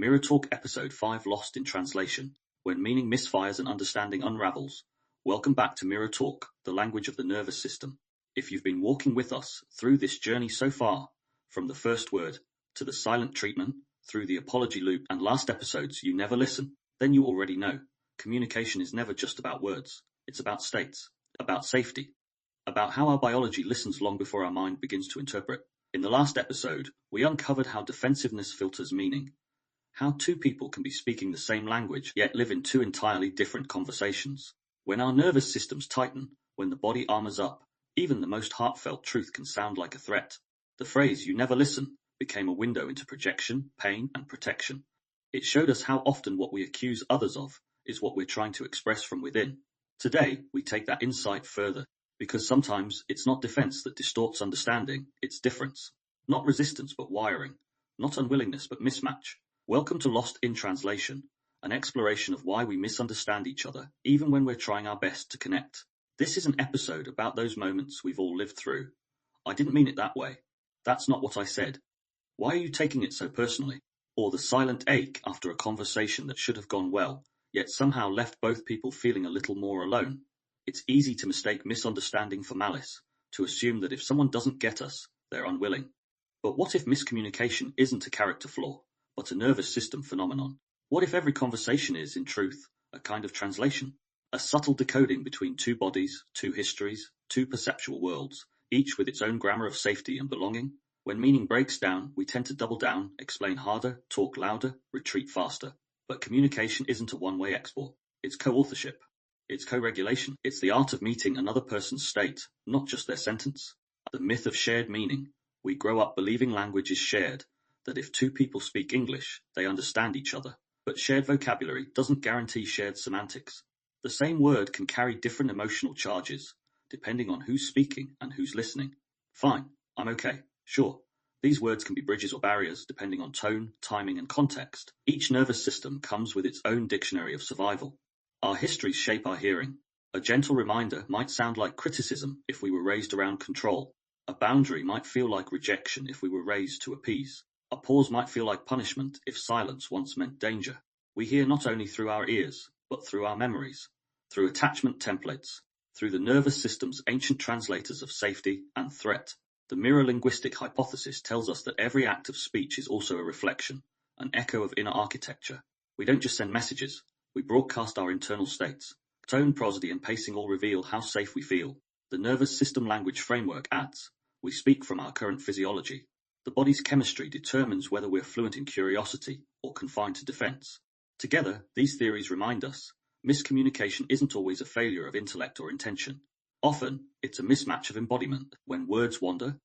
Mirror Talk Episode 5 Lost in Translation, when meaning misfires and understanding unravels. Welcome back to Mirror Talk, the language of the nervous system. If you've been walking with us through this journey so far, from the first word to the silent treatment, through the apology loop and last episodes you never listen, then you already know. Communication is never just about words. It's about states, about safety, about how our biology listens long before our mind begins to interpret. In the last episode, we uncovered how defensiveness filters meaning, how two people can be speaking the same language yet live in two entirely different conversations. When our nervous systems tighten, when the body armors up, even the most heartfelt truth can sound like a threat. The phrase, "you never listen," became a window into projection, pain, and protection. It showed us how often what we accuse others of is what we're trying to express from within. Today, we take that insight further, because sometimes it's not defense that distorts understanding, it's difference. Not resistance but wiring, not unwillingness but mismatch. Welcome to Lost in Translation, an exploration of why we misunderstand each other, even when we're trying our best to connect. This is an episode about those moments we've all lived through. I didn't mean it that way. That's not what I said. Why are you taking it so personally? Or the silent ache after a conversation that should have gone well, yet somehow left both people feeling a little more alone. It's easy to mistake misunderstanding for malice, to assume that if someone doesn't get us, they're unwilling. But what if miscommunication isn't a character flaw, but a nervous system phenomenon? What if every conversation is, in truth, a kind of translation? A subtle decoding between two bodies, two histories, two perceptual worlds, each with its own grammar of safety and belonging? When meaning breaks down, we tend to double down, explain harder, talk louder, retreat faster. But communication isn't a one-way export. It's co-authorship. It's co-regulation. It's the art of meeting another person's state, not just their sentence. The myth of shared meaning. We grow up believing language is shared, that if two people speak English, they understand each other. But shared vocabulary doesn't guarantee shared semantics. The same word can carry different emotional charges, depending on who's speaking and who's listening. Fine, I'm okay, sure. These words can be bridges or barriers, depending on tone, timing, and context. Each nervous system comes with its own dictionary of survival. Our histories shape our hearing. A gentle reminder might sound like criticism if we were raised around control. A boundary might feel like rejection if we were raised to appease. A pause might feel like punishment if silence once meant danger. We hear not only through our ears, but through our memories, through attachment templates, through the nervous system's ancient translators of safety and threat. The mirror linguistic hypothesis tells us that every act of speech is also a reflection, an echo of inner architecture. We don't just send messages, we broadcast our internal states. Tone, prosody, and pacing all reveal how safe we feel. The nervous system language framework adds, we speak from our current physiology. The body's chemistry determines whether we're fluent in curiosity or confined to defense. Together, these theories remind us, miscommunication isn't always a failure of intellect or intention. Often, it's a mismatch of embodiment. When words wander,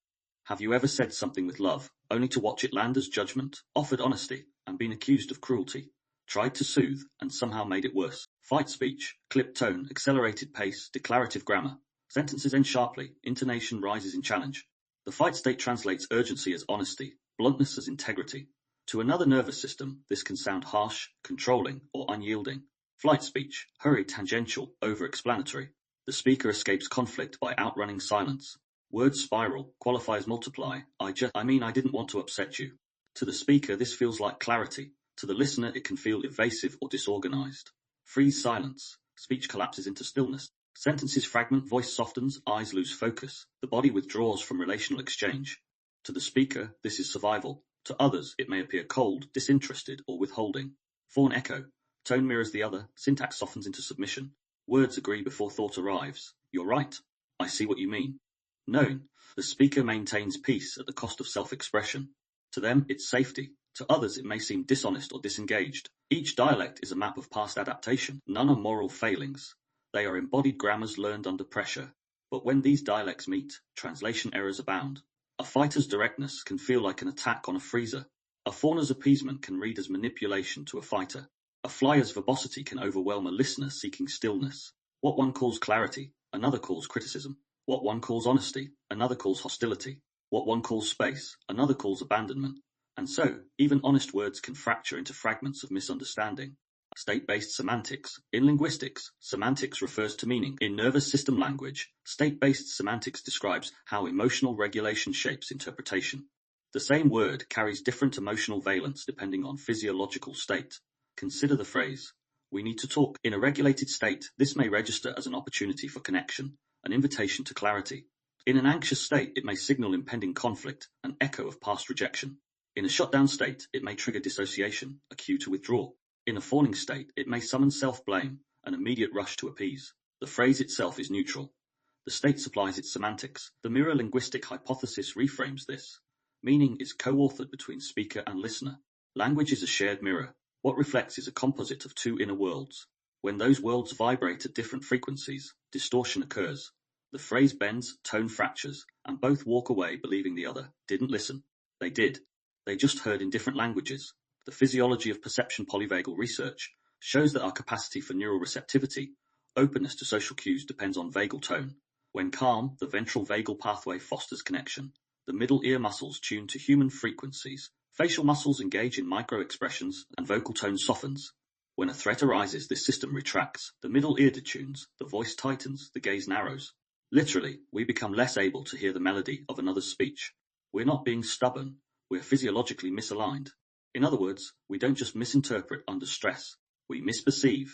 have you ever said something with love, only to watch it land as judgment, offered honesty, and been accused of cruelty? Tried to soothe, and somehow made it worse. Fight speech, clipped tone, accelerated pace, declarative grammar. Sentences end sharply, intonation rises in challenge. The fight state translates urgency as honesty, bluntness as integrity. To another nervous system, this can sound harsh, controlling, or unyielding. Flight speech, hurried, tangential, over-explanatory. The speaker escapes conflict by outrunning silence. Words spiral, qualifiers multiply. I didn't want to upset you. To the speaker, this feels like clarity. To the listener, it can feel evasive or disorganized. Freeze silence. Speech collapses into stillness. Sentences fragment, voice softens, eyes lose focus. The body withdraws from relational exchange. To the speaker, this is survival. To others, it may appear cold, disinterested, or withholding. Fawn echo. Tone mirrors the other, syntax softens into submission. Words agree before thought arrives. You're right. I see what you mean. Known. The speaker maintains peace at the cost of self-expression. To them, it's safety. To others, it may seem dishonest or disengaged. Each dialect is a map of past adaptation. None are moral failings. They are embodied grammars learned under pressure. But when these dialects meet, translation errors abound. A fighter's directness can feel like an attack on a freezer. A fauner's appeasement can read as manipulation to a fighter. A flyer's verbosity can overwhelm a listener seeking stillness. What one calls clarity, another calls criticism. What one calls honesty, another calls hostility. What one calls space, another calls abandonment. And so, even honest words can fracture into fragments of misunderstanding. State-based semantics. In linguistics, semantics refers to meaning. In nervous system language, state-based semantics describes how emotional regulation shapes interpretation. The same word carries different emotional valence depending on physiological state. Consider the phrase, "We need to talk." In a regulated state, this may register as an opportunity for connection, an invitation to clarity. In an anxious state, it may signal impending conflict, an echo of past rejection. In a shutdown state, it may trigger dissociation, a cue to withdraw. In a fawning state, it may summon self-blame, an immediate rush to appease. The phrase itself is neutral. The state supplies its semantics. The mirror linguistic hypothesis reframes this. Meaning is co-authored between speaker and listener. Language is a shared mirror. What reflects is a composite of two inner worlds. When those worlds vibrate at different frequencies, distortion occurs. The phrase bends, tone fractures, and both walk away believing the other didn't listen. They did. They just heard in different languages. The physiology of perception polyvagal research shows that our capacity for neural receptivity, openness to social cues, depends on vagal tone. When calm, the ventral vagal pathway fosters connection. The middle ear muscles tune to human frequencies. Facial muscles engage in micro-expressions, and vocal tone softens. When a threat arises, this system retracts. The middle ear detunes, the voice tightens, the gaze narrows. Literally, we become less able to hear the melody of another's speech. We're not being stubborn, we're physiologically misaligned. In other words, we don't just misinterpret under stress, we misperceive.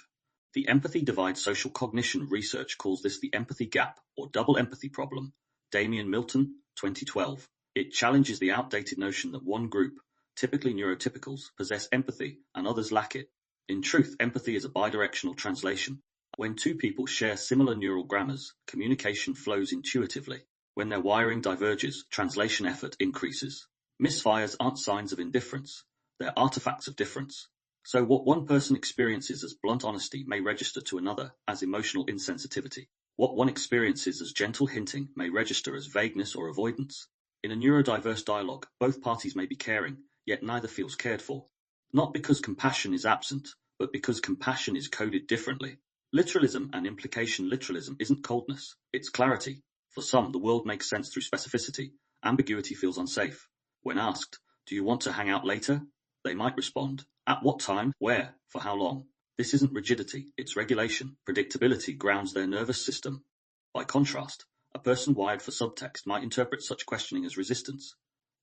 The empathy divide social cognition research calls this the empathy gap, or double empathy problem. Damian Milton, 2012. It challenges the outdated notion that one group, typically neurotypicals, possess empathy and others lack it. In truth, empathy is a bidirectional translation. When two people share similar neural grammars, communication flows intuitively. When their wiring diverges, translation effort increases. Misfires aren't signs of indifference, they're artifacts of difference. So what one person experiences as blunt honesty may register to another as emotional insensitivity. What one experiences as gentle hinting may register as vagueness or avoidance. In a neurodiverse dialogue, both parties may be caring, yet neither feels cared for. Not because compassion is absent, but because compassion is coded differently. Literalism and implication literalism isn't coldness, it's clarity. For some, the world makes sense through specificity. Ambiguity feels unsafe. When asked, "Do you want to hang out later?" they might respond, "At what time? Where? For how long?" This isn't rigidity, it's regulation. Predictability grounds their nervous system. By contrast, a person wired for subtext might interpret such questioning as resistance.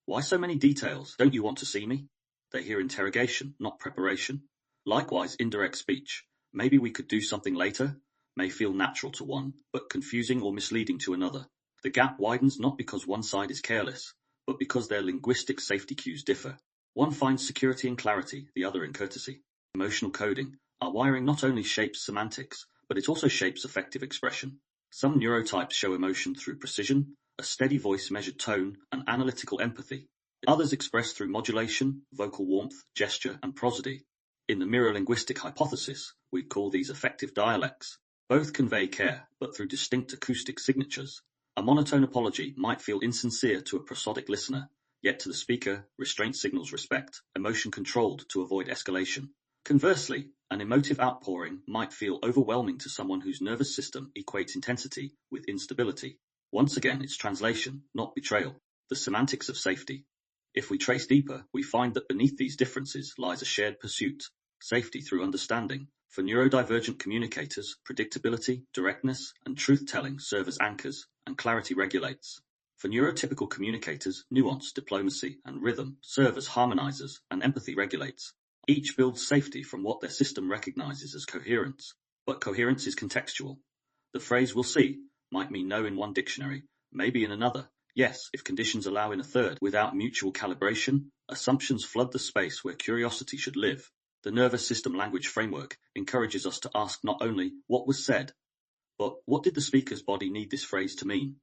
"Why so many details? Don't you want to see me?" They hear interrogation, not preparation. Likewise, indirect speech. "Maybe we could do something later," may feel natural to one, but confusing or misleading to another. The gap widens not because one side is careless, but because their linguistic safety cues differ. One finds security in clarity, the other in courtesy. Emotional coding. Our wiring not only shapes semantics, but it also shapes effective expression. Some neurotypes show emotion through precision, a steady voice, measured tone, and analytical empathy. Others express through modulation, vocal warmth, gesture, and prosody. In the mirror linguistic hypothesis, we call these affective dialects. Both convey care, but through distinct acoustic signatures. A monotone apology might feel insincere to a prosodic listener, yet to the speaker, restraint signals respect, emotion controlled to avoid escalation. Conversely, an emotive outpouring might feel overwhelming to someone whose nervous system equates intensity with instability. Once again, it's translation, not betrayal. The semantics of safety. If we trace deeper, we find that beneath these differences lies a shared pursuit. Safety through understanding. For neurodivergent communicators, predictability, directness, and truth-telling serve as anchors, and clarity regulates. For neurotypical communicators, nuance, diplomacy, and rhythm serve as harmonizers, and empathy regulates. Each builds safety from what their system recognizes as coherence. But coherence is contextual. The phrase "we'll see" might mean no in one dictionary, maybe in another. Yes, if conditions allow in a third. Without mutual calibration, assumptions flood the space where curiosity should live. The nervous system language framework encourages us to ask not only what was said, but what did the speaker's body need this phrase to mean?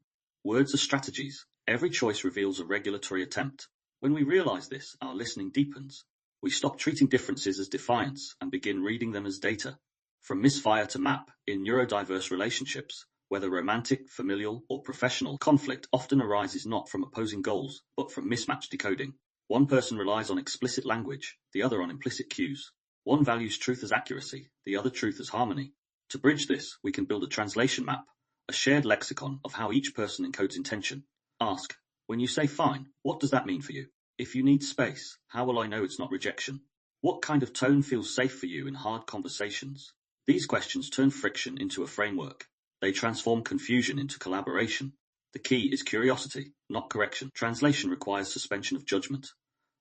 Words are strategies. Every choice reveals a regulatory attempt. When we realize this, our listening deepens. We stop treating differences as defiance and begin reading them as data. From misfire to map, in neurodiverse relationships, whether romantic, familial, or professional, conflict often arises not from opposing goals, but from mismatched decoding. One person relies on explicit language, the other on implicit cues. One values truth as accuracy, the other truth as harmony. To bridge this, we can build a translation map, a shared lexicon of how each person encodes intention. Ask, when you say fine, what does that mean for you? If you need space, how will I know it's not rejection? What kind of tone feels safe for you in hard conversations? These questions turn friction into a framework. They transform confusion into collaboration. The key is curiosity, not correction. Translation requires suspension of judgment.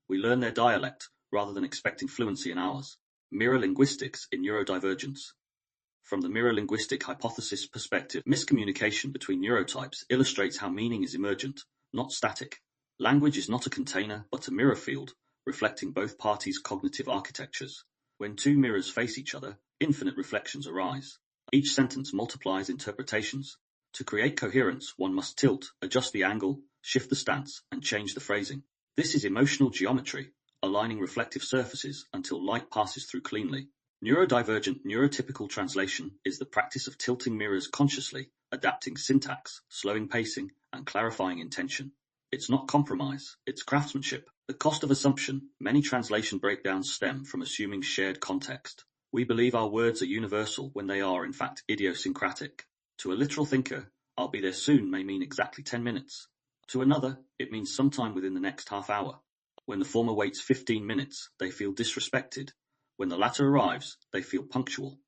We learn their dialect rather than expecting fluency in ours. Mirror linguistics in neurodivergence. From the mirror linguistic hypothesis perspective, miscommunication between neurotypes illustrates how meaning is emergent, not static. Language is not a container, but a mirror field, reflecting both parties' cognitive architectures. When two mirrors face each other, infinite reflections arise. Each sentence multiplies interpretations. To create coherence, one must tilt, adjust the angle, shift the stance, and change the phrasing. This is emotional geometry, aligning reflective surfaces until light passes through cleanly. Neurodivergent neurotypical translation is the practice of tilting mirrors consciously, adapting syntax, slowing pacing, and clarifying intention. It's not compromise, it's craftsmanship. The cost of assumption. Many translation breakdowns stem from assuming shared context. We believe our words are universal when they are in fact idiosyncratic. To a literal thinker, "I'll be there soon" may mean exactly 10 minutes. To another, it means sometime within the next half hour. When the former waits 15 minutes, they feel disrespected. When the latter arrives, they feel punctual.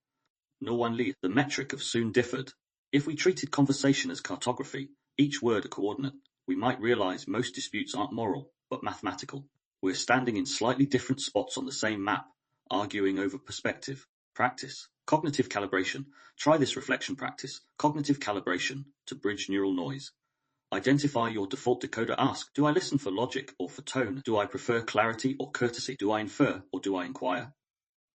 No one leaves. The metric of soon differed. If we treated conversation as cartography, each word a coordinate, we might realize most disputes aren't moral, but mathematical. We're standing in slightly different spots on the same map, arguing over perspective. Practice. Cognitive calibration. Try this reflection practice. Cognitive calibration to bridge neural noise. Identify your default decoder. Ask, do I listen for logic or for tone? Do I prefer clarity or courtesy? Do I infer or do I inquire?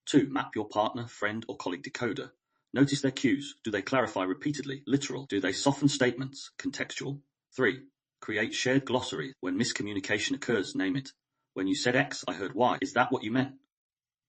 2. Map your partner, friend, or colleague decoder. Notice their cues. Do they clarify repeatedly? Literal. Do they soften statements? Contextual. 3. Create shared glossary. When miscommunication occurs, name it. When you said X, I heard Y. Is that what you meant?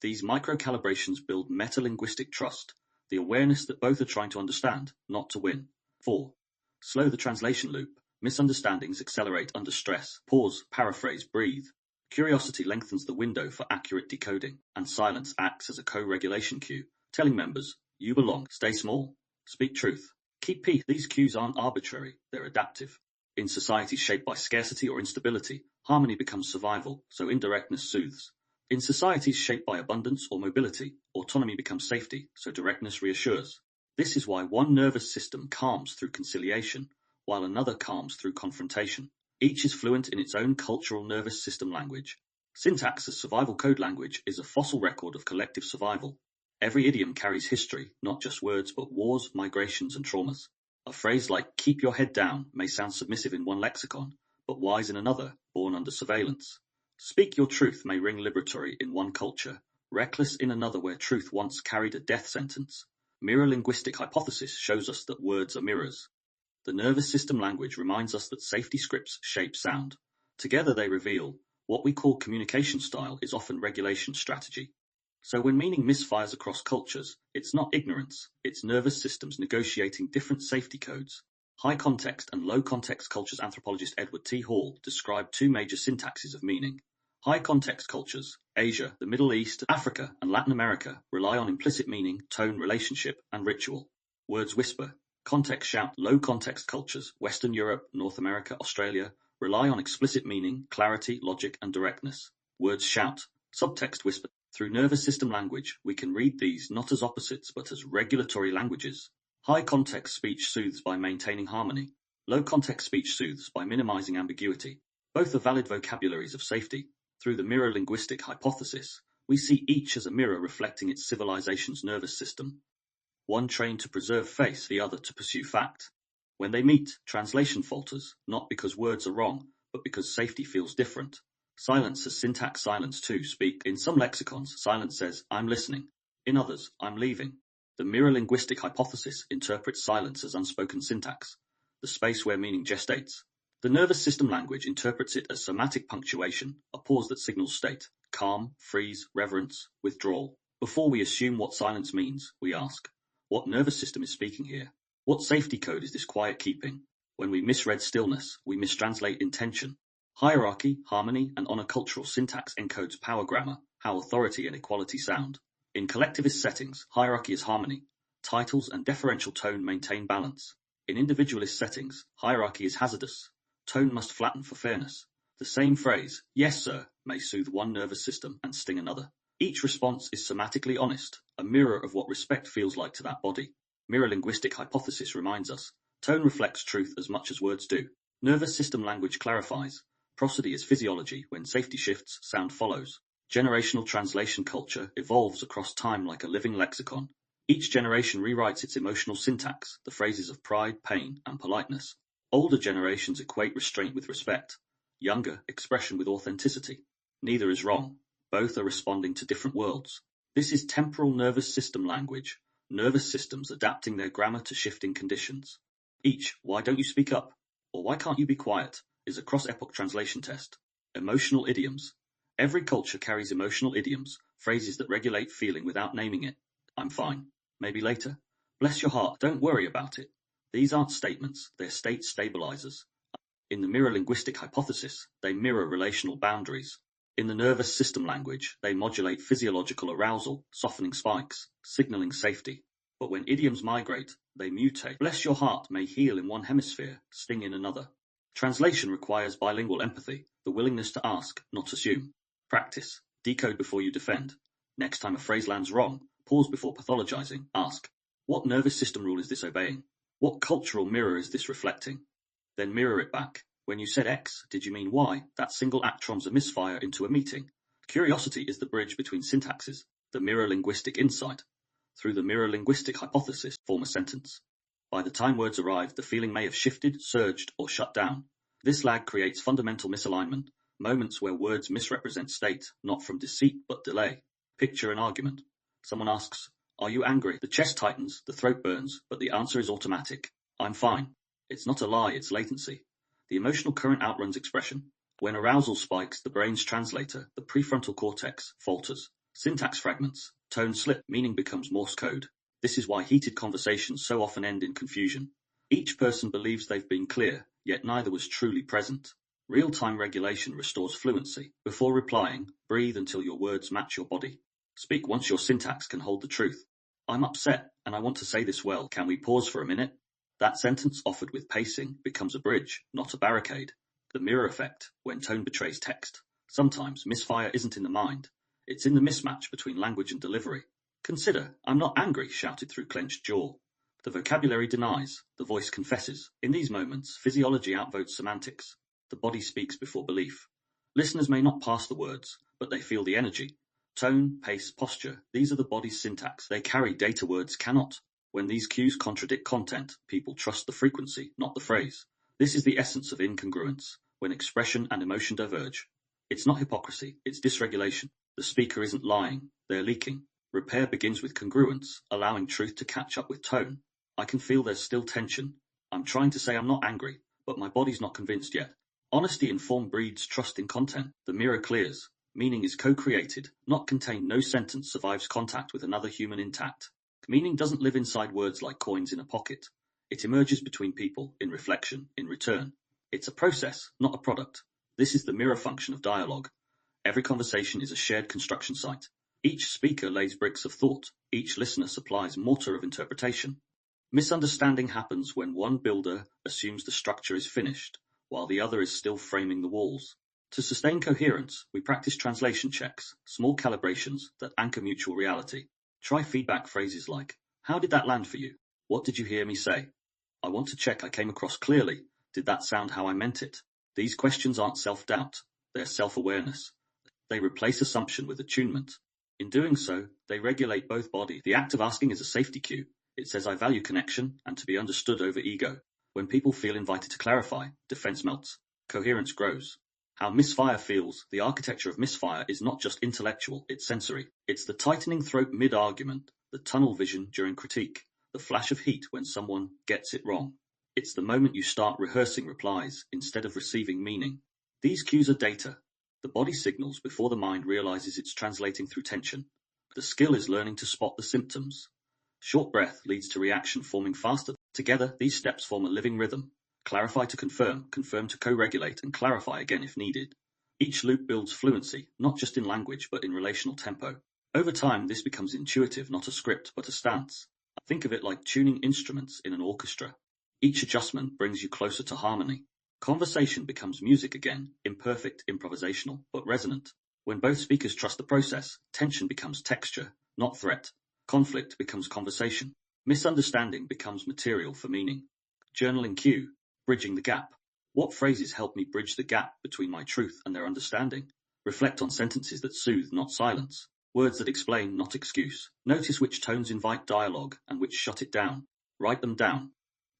These micro-calibrations build meta-linguistic trust, the awareness that both are trying to understand, not to win. 4. Slow the translation loop. Misunderstandings accelerate under stress. Pause, paraphrase, breathe. Curiosity lengthens the window for accurate decoding, and silence acts as a co-regulation cue, telling members, you belong, stay small, speak truth, keep peace. These cues aren't arbitrary, they're adaptive. In societies shaped by scarcity or instability, harmony becomes survival, so indirectness soothes. In societies shaped by abundance or mobility, autonomy becomes safety, so directness reassures. This is why one nervous system calms through conciliation, while another calms through confrontation. Each is fluent in its own cultural nervous system language. Syntax as survival code language is a fossil record of collective survival. Every idiom carries history, not just words, but wars, migrations, and traumas. A phrase like keep your head down may sound submissive in one lexicon, but wise in another, born under surveillance. Speak your truth may ring liberatory in one culture, reckless in another where truth once carried a death sentence. Mirror linguistic hypothesis shows us that words are mirrors. The nervous system language reminds us that safety scripts shape sound. Together they reveal what we call communication style is often regulation strategy. So when meaning misfires across cultures, it's not ignorance, it's nervous systems negotiating different safety codes. High context and low context cultures. Anthropologist Edward T. Hall described two major syntaxes of meaning. High context cultures, Asia, the Middle East, Africa, and Latin America, rely on implicit meaning, tone, relationship, and ritual. Words whisper. Context shout. Low context cultures, Western Europe, North America, Australia, rely on explicit meaning, clarity, logic, and directness. Words shout. Subtext whisper. Through nervous system language, we can read these not as opposites but as regulatory languages. High context speech soothes by maintaining harmony. Low context speech soothes by minimizing ambiguity. Both are valid vocabularies of safety. Through the mirror linguistic hypothesis, we see each as a mirror reflecting its civilization's nervous system. One trained to preserve face, the other to pursue fact. When they meet, translation falters, not because words are wrong, but because safety feels different. Silence has syntax. Silence too speak. In some lexicons, silence says, I'm listening. In others, I'm leaving. The mirror linguistic hypothesis interprets silence as unspoken syntax, the space where meaning gestates. The nervous system language interprets it as somatic punctuation, a pause that signals state, calm, freeze, reverence, withdrawal. Before we assume what silence means, we ask, what nervous system is speaking here? What safety code is this quiet keeping? When we misread stillness, we mistranslate intention. Hierarchy, harmony, and honor-cultural syntax encodes power grammar, how authority and equality sound. In collectivist settings, hierarchy is harmony. Titles and deferential tone maintain balance. In individualist settings, hierarchy is hazardous. Tone must flatten for fairness. The same phrase, yes sir, may soothe one nervous system and sting another. Each response is somatically honest, a mirror of what respect feels like to that body. Mirror linguistic hypothesis reminds us Tone reflects truth as much as words do. Nervous system language clarifies. Prosody is physiology. When safety shifts, sound follows. Generational translation culture evolves across time like a living lexicon. Each generation rewrites its emotional syntax, the phrases of pride, pain, and politeness. Older generations equate restraint with respect. Younger, expression with authenticity. Neither is wrong. Both are responding to different worlds. This is temporal nervous system language. Nervous systems adapting their grammar to shifting conditions. Each "why don't you speak up?" or "why can't you be quiet?" is a cross-epoch translation test. Emotional idioms. Every culture carries emotional idioms, phrases that regulate feeling without naming it. I'm fine. Maybe later. Bless your heart. Don't worry about it. These aren't statements, they're state stabilizers. In the mirror linguistic hypothesis, they mirror relational boundaries. In the nervous system language, they modulate physiological arousal, softening spikes, signaling safety. But when idioms migrate, they mutate. Bless your heart may heal in one hemisphere, sting in another. Translation requires bilingual empathy, the willingness to ask, not assume. Practice. Decode before you defend. Next time a phrase lands wrong, pause before pathologizing. Ask, what nervous system rule is this obeying? What cultural mirror is this reflecting? Then mirror it back. When you said X, did you mean Y? That single act trumps a misfire into a meeting. Curiosity is the bridge between syntaxes, the mirror linguistic insight. Through the mirror linguistic hypothesis, form a sentence. By the time words arrive, the feeling may have shifted, surged, or shut down. This lag creates fundamental misalignment, moments where words misrepresent state, not from deceit but delay. Picture an argument. Someone asks, "Are you angry?" The chest tightens, the throat burns, but the answer is automatic. "I'm fine." It's not a lie, it's latency. The emotional current outruns expression. When arousal spikes, the brain's translator, the prefrontal cortex, falters. Syntax fragments, tone slip, meaning becomes Morse code. This is why heated conversations so often end in confusion. Each person believes they've been clear, yet neither was truly present. Real-time regulation restores fluency. Before replying, breathe until your words match your body. Speak once your syntax can hold the truth. "I'm upset, and I want to say this well. Can we pause for a minute?" That sentence, offered with pacing, becomes a bridge, not a barricade. The mirror effect, when tone betrays text. Sometimes misfire isn't in the mind. It's in the mismatch between language and delivery. Consider, "I'm not angry," shouted through clenched jaw. The vocabulary denies, the voice confesses. In these moments, physiology outvotes semantics. The body speaks before belief. Listeners may not pass the words, but they feel the energy. Tone, pace, posture, these are the body's syntax. They carry data words cannot. When these cues contradict content, people trust the frequency, not the phrase. This is the essence of incongruence, when expression and emotion diverge. It's not hypocrisy, it's dysregulation. The speaker isn't lying, they're leaking. Repair begins with congruence, allowing truth to catch up with tone. I can feel there's still tension. I'm trying to say I'm not angry, but my body's not convinced yet. Honesty in form breeds trust in content. The mirror clears. Meaning is co-created, not contained. No sentence survives contact with another human intact. Meaning doesn't live inside words like coins in a pocket. It emerges between people, in reflection, in return. It's a process, not a product. This is the mirror function of dialogue. Every conversation is a shared construction site. Each speaker lays bricks of thought. Each listener supplies mortar of interpretation. Misunderstanding happens when one builder assumes the structure is finished, while the other is still framing the walls. To sustain coherence, we practice translation checks, small calibrations that anchor mutual reality. Try feedback phrases like, "How did that land for you? What did you hear me say? I want to check I came across clearly. Did that sound how I meant it?" These questions aren't self-doubt, they're self-awareness. They replace assumption with attunement. In doing so, they regulate both bodies. The act of asking is a safety cue. It says I value connection and to be understood over ego. When people feel invited to clarify, defense melts. Coherence grows. How misfire feels. The architecture of misfire is not just intellectual, it's sensory. It's the tightening throat mid-argument, the tunnel vision during critique, the flash of heat when someone gets it wrong. It's the moment you start rehearsing replies instead of receiving meaning. These cues are data. The body signals before the mind realizes it's translating through tension. The skill is learning to spot the symptoms. Short breath leads to reaction forming faster. Together, these steps form a living rhythm. Clarify to confirm to co-regulate, and clarify again if needed. Each loop builds fluency, not just in language but in relational tempo. Over time, this becomes intuitive, not a script but a stance. Think of it like tuning instruments in an orchestra. Each adjustment brings you closer to harmony. Conversation becomes music again, imperfect, improvisational, but resonant. When both speakers trust the process, tension becomes texture, not threat. Conflict becomes conversation. Misunderstanding becomes material for meaning. Journaling cue, bridging the gap. What phrases help me bridge the gap between my truth and their understanding? Reflect on sentences that soothe, not silence. Words that explain, not excuse. Notice which tones invite dialogue and which shut it down. Write them down.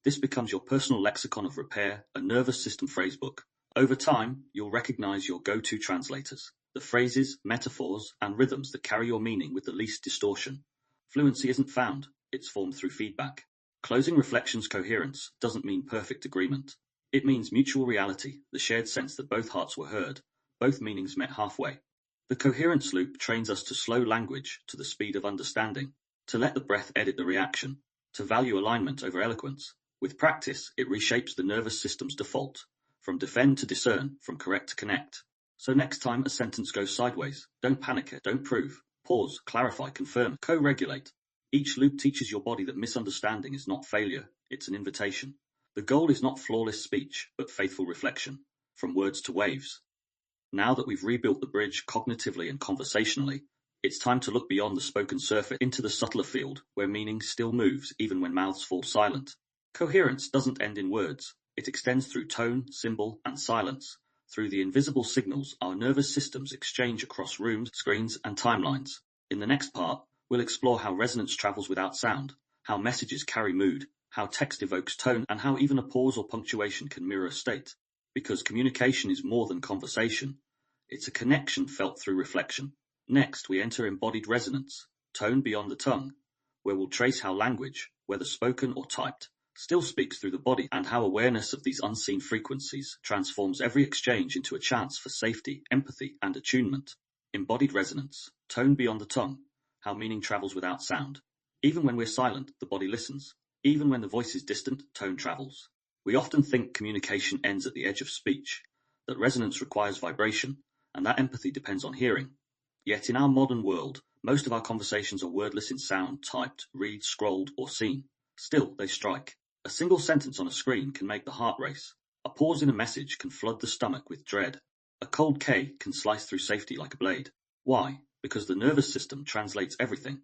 This becomes your personal lexicon of repair, a nervous system phrasebook. Over time, you'll recognize your go-to translators, the phrases, metaphors, and rhythms that carry your meaning with the least distortion. Fluency isn't found, it's formed through feedback. Closing reflections coherence doesn't mean perfect agreement. It means mutual reality, the shared sense that both hearts were heard, both meanings met halfway. The coherence loop trains us to slow language to the speed of understanding, to let the breath edit the reaction, to value alignment over eloquence. With practice, it reshapes the nervous system's default, from defend to discern, from correct to connect. So next time a sentence goes sideways, don't panic it, don't prove. Pause, clarify, confirm, co-regulate. Each loop teaches your body that misunderstanding is not failure, it's an invitation. The goal is not flawless speech, but faithful reflection, from words to waves. Now that we've rebuilt the bridge cognitively and conversationally, it's time to look beyond the spoken surface into the subtler field, where meaning still moves even when mouths fall silent. Coherence doesn't end in words, it extends through tone, symbol, and silence, through the invisible signals our nervous systems exchange across rooms, screens, and timelines. In the next part, we'll explore how resonance travels without sound, how messages carry mood, how text evokes tone, and how even a pause or punctuation can mirror a state. Because communication is more than conversation, it's a connection felt through reflection. Next, we enter embodied resonance, tone beyond the tongue, where we'll trace how language, whether spoken or typed, still speaks through the body, and how awareness of these unseen frequencies transforms every exchange into a chance for safety, empathy, and attunement. Embodied resonance, tone beyond the tongue, how meaning travels without sound. Even when we're silent, the body listens. Even when the voice is distant, tone travels. We often think communication ends at the edge of speech, that resonance requires vibration, and that empathy depends on hearing. Yet in our modern world, most of our conversations are wordless in sound, typed, read, scrolled, or seen. Still, they strike. A single sentence on a screen can make the heart race. A pause in a message can flood the stomach with dread. A cold K can slice through safety like a blade. Why? Because the nervous system translates everything.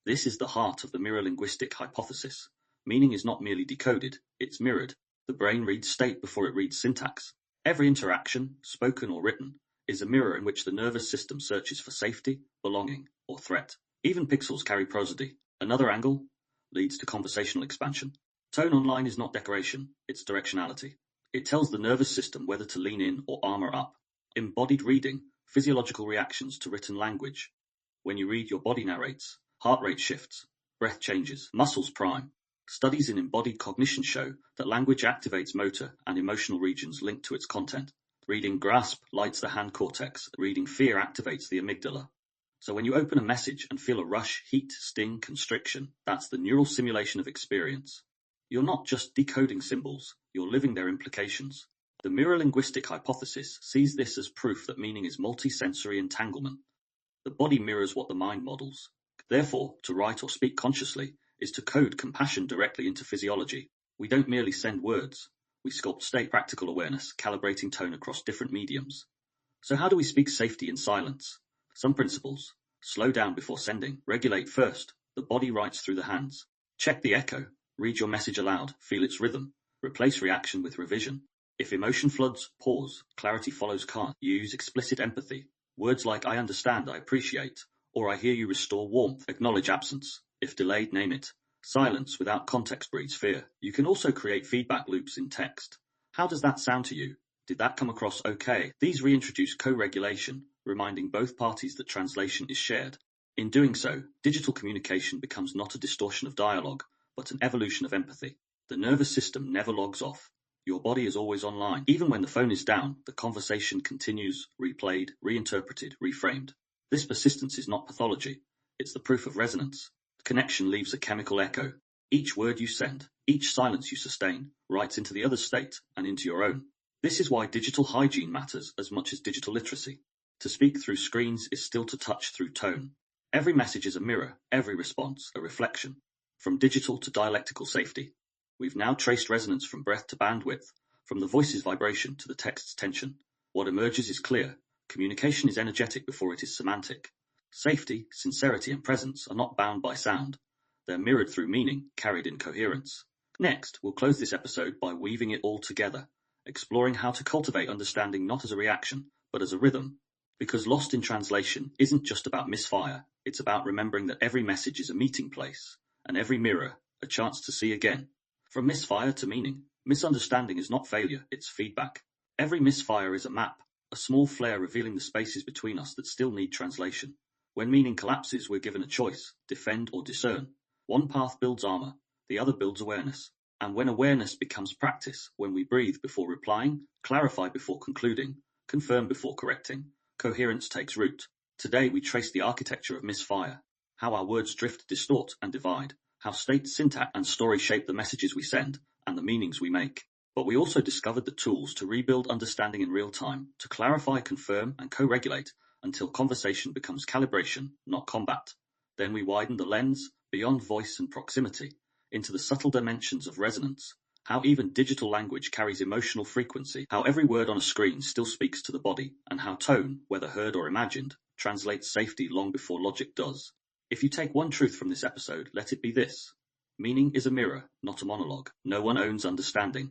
This is the heart of the mirror-linguistic hypothesis. Meaning is not merely decoded, it's mirrored. The brain reads state before it reads syntax. Every interaction, spoken or written, is a mirror in which the nervous system searches for safety, belonging, or threat. Even pixels carry prosody. Another angle leads to conversational expansion. Tone online is not decoration, it's directionality. It tells the nervous system whether to lean in or armor up. Embodied reading, physiological reactions to written language. When you read, your body narrates, heart rate shifts, breath changes, muscles prime. Studies in embodied cognition show that language activates motor and emotional regions linked to its content. Reading grasp lights the hand cortex, reading fear activates the amygdala. So when you open a message and feel a rush, heat, sting, constriction, that's the neural simulation of experience. You're not just decoding symbols, you're living their implications. The mirror-linguistic hypothesis sees this as proof that meaning is multi-sensory entanglement. The body mirrors what the mind models. Therefore, to write or speak consciously is to code compassion directly into physiology. We don't merely send words, we sculpt state practical awareness, calibrating tone across different mediums. So how do we speak safety in silence? Some principles. Slow down before sending. Regulate first. The body writes through the hands. Check the echo. Read your message aloud. Feel its rhythm. Replace reaction with revision. If emotion floods, pause. Clarity follows calm. Use explicit empathy. Words like I understand, I appreciate, or I hear you restore warmth. Acknowledge absence. If delayed, name it. Silence without context breeds fear. You can also create feedback loops in text. How does that sound to you? Did that come across okay? These reintroduce co-regulation, reminding both parties that translation is shared. In doing so, digital communication becomes not a distortion of dialogue, but an evolution of empathy. The nervous system never logs off. Your body is always online. Even when the phone is down, the conversation continues, replayed, reinterpreted, reframed. This persistence is not pathology. It's the proof of resonance. The connection leaves a chemical echo. Each word you send, each silence you sustain, writes into the other's state and into your own. This is why digital hygiene matters as much as digital literacy. To speak through screens is still to touch through tone. Every message is a mirror, every response a reflection. From digital to dialectical safety. We've now traced resonance from breath to bandwidth, from the voice's vibration to the text's tension. What emerges is clear. Communication is energetic before it is semantic. Safety, sincerity, and presence are not bound by sound. They're mirrored through meaning, carried in coherence. Next, we'll close this episode by weaving it all together, exploring how to cultivate understanding not as a reaction, but as a rhythm. Because Lost in Translation isn't just about misfire, it's about remembering that every message is a meeting place, and every mirror, a chance to see again. From misfire to meaning, misunderstanding is not failure, it's feedback. Every misfire is a map, a small flare revealing the spaces between us that still need translation. When meaning collapses, we're given a choice, defend or discern. One path builds armor, the other builds awareness. And when awareness becomes practice, when we breathe before replying, clarify before concluding, confirm before correcting, coherence takes root. Today we trace the architecture of misfire, how our words drift, distort, and divide, how state, syntax, and story shape the messages we send and the meanings we make. But we also discovered the tools to rebuild understanding in real time, to clarify, confirm, and co-regulate until conversation becomes calibration, not combat. Then we widen the lens beyond voice and proximity into the subtle dimensions of resonance, how even digital language carries emotional frequency, how every word on a screen still speaks to the body, and how tone, whether heard or imagined, translates safety long before logic does. If you take one truth from this episode, let it be this. Meaning is a mirror, not a monologue. No one owns understanding.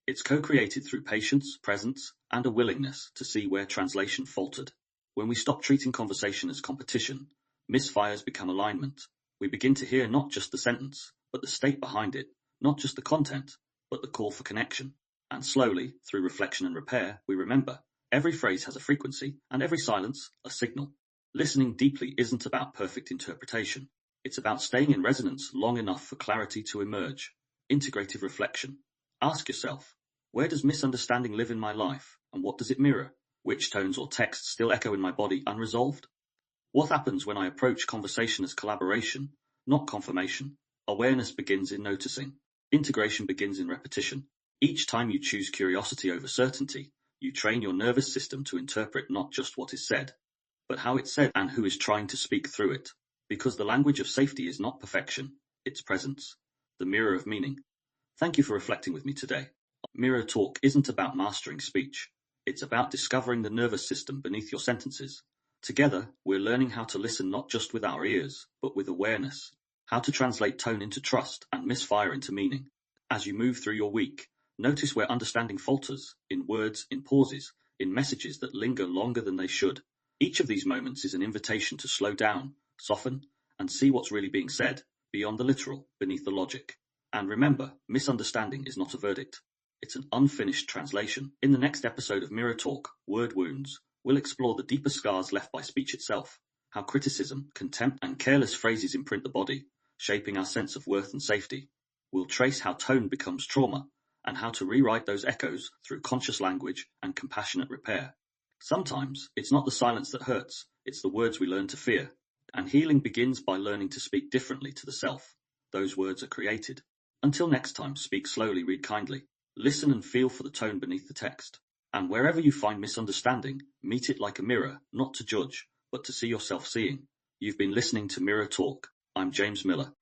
It's co-created through patience, presence, and a willingness to see where translation faltered. When we stop treating conversation as competition, misfires become alignment. We begin to hear not just the sentence, but the state behind it, not just the content, but the call for connection. And slowly, through reflection and repair, we remember, every phrase has a frequency, and every silence, a signal. Listening deeply isn't about perfect interpretation. It's about staying in resonance long enough for clarity to emerge. Integrative reflection. Ask yourself, where does misunderstanding live in my life, and what does it mirror? Which tones or texts still echo in my body unresolved? What happens when I approach conversation as collaboration, not confirmation? Awareness begins in noticing. Integration begins in repetition. Each time you choose curiosity over certainty, you train your nervous system to interpret not just what is said, but how it's said and who is trying to speak through it. Because the language of safety is not perfection, it's presence, the mirror of meaning. Thank you for reflecting with me today. Mirror Talk isn't about mastering speech. It's about discovering the nervous system beneath your sentences. Together, we're learning how to listen not just with our ears, but with awareness, how to translate tone into trust and misfire into meaning. As you move through your week, notice where understanding falters, in words, in pauses, in messages that linger longer than they should. Each of these moments is an invitation to slow down, soften, and see what's really being said, beyond the literal, beneath the logic. And remember, misunderstanding is not a verdict. It's an unfinished translation. In the next episode of Mirror Talk, Word Wounds, we'll explore the deeper scars left by speech itself, how criticism, contempt, and careless phrases imprint the body, shaping our sense of worth and safety. We'll trace how tone becomes trauma, and how to rewrite those echoes through conscious language and compassionate repair. Sometimes, it's not the silence that hurts, it's the words we learn to fear. And healing begins by learning to speak differently to the self. Those words are created. Until next time, speak slowly, read kindly. Listen and feel for the tone beneath the text. And wherever you find misunderstanding, meet it like a mirror, not to judge, but to see yourself seeing. You've been listening to Mirror Talk. I'm James Miller.